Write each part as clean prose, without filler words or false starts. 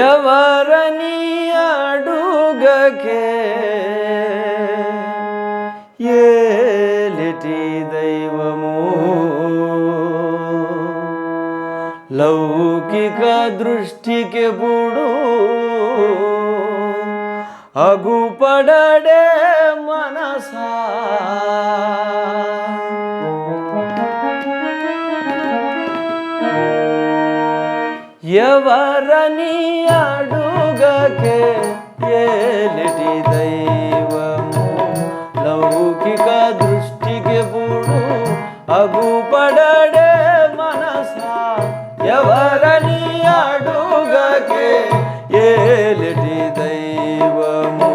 ఎవరని అడుగకే ఏలిటి దైవము లౌకిక దృష్టికెప్పుడు అగుపడడే మనసా ఎవరని అడుగకే ఏలిటి దైవము లౌకిక దృష్టికెప్పుడు అగుపడడే మనసా ఎవరని అడుగకే ఏలిటి దైవము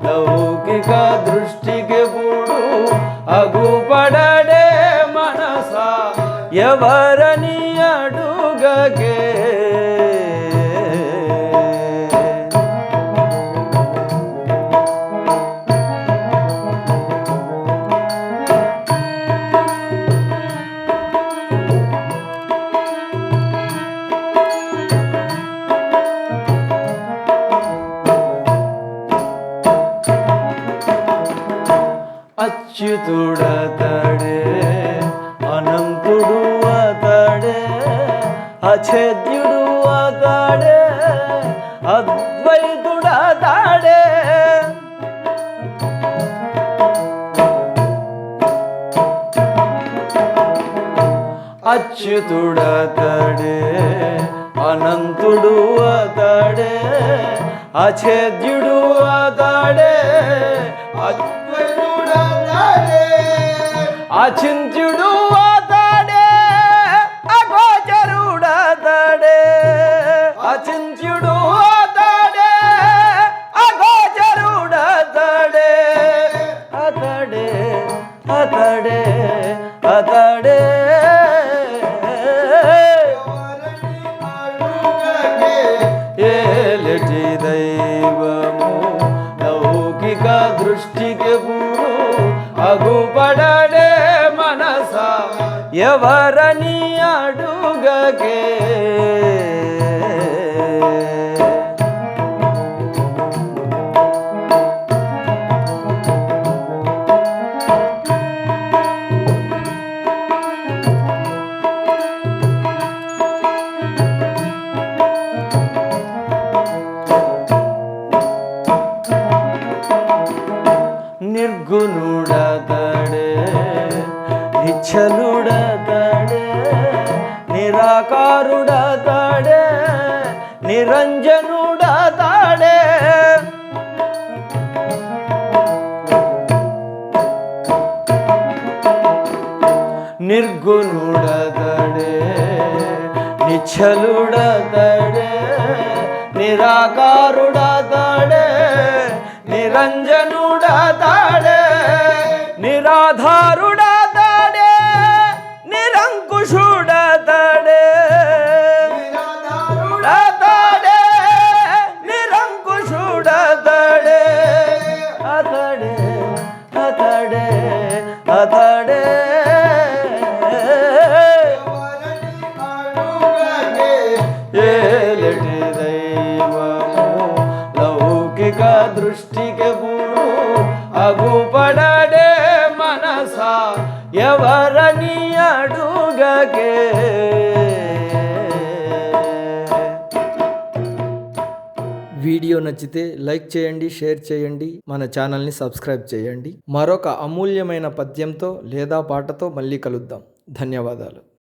లౌకిక దృష్టికెప్పుడు అగుపడడే మనసా ఎవరని అడుగకే అచ్యుతుడతడే అనంతుడు అతడే అఛేద్యుడు అతడే అద్వైతుడతడే అచ్యుతుడతడే అనంతుడు అతడే అఛేద్యుడు అతడే అచింత్యుడు అతడే అగోచరుడతడే అచింత్యుడు అతడే అగోచరుడతడే అతడే అతడే అతడే ఏలిటి దైవము లౌకిక దృష్టికెప్పుడు అగుపడడే మనసా ఎవరని అడుగకే నిర్గుణుడతడే నిశ్చలుడతడే నిరాకారుడతడే నిరంజనుడతడే నిర్గుణుడతడే నిశ్చలుడతడే నిరాకారుడతడే నిరంజనుడతడే నిరాధారుడతడే నిరంకుశుడతడే నిరాధారుడతడే నిరంకుశుడతడే అతడే అతడే అతడే ఏలిటి దైవము లౌకిక దృష్టికెప్పుడు అగుపడడే మనసా ఎవరని అడుగకే వీడియో నచ్చితే లైక్ చేయండి, షేర్ చేయండి, మన ఛానల్ని సబ్స్క్రైబ్ చేయండి. మరొక అమూల్యమైన పద్యంతో లేదా పాటతో మళ్ళీ కలుద్దాం. ధన్యవాదాలు.